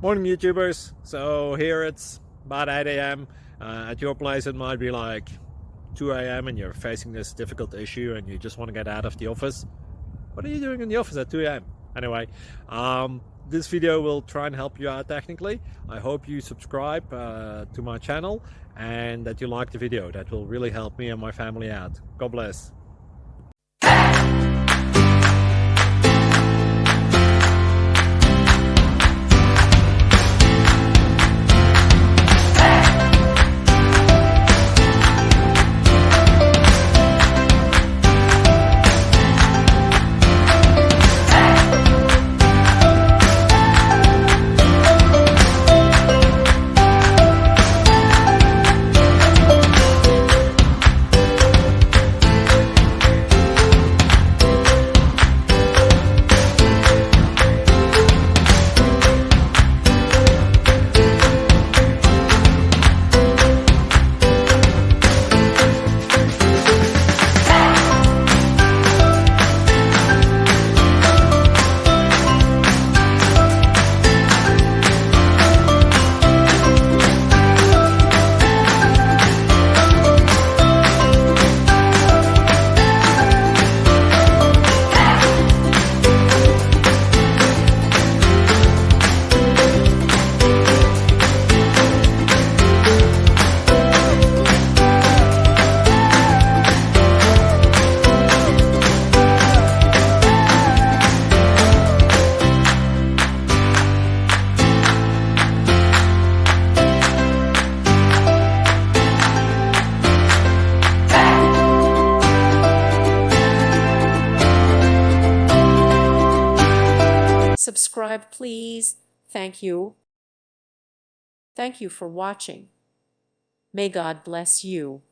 Morning YouTubers. So here it's about 8 a.m. At your place it might be like 2 a.m. and you're facing this difficult issue and you just want to get out of the office. What are you doing in the office at 2 a.m.? Anyway, this video will try and help you out technically. I hope you subscribe to my channel and that you like the video. That will really help me and my family out. God bless. Subscribe, please. Thank you. Thank you for watching. May God bless you.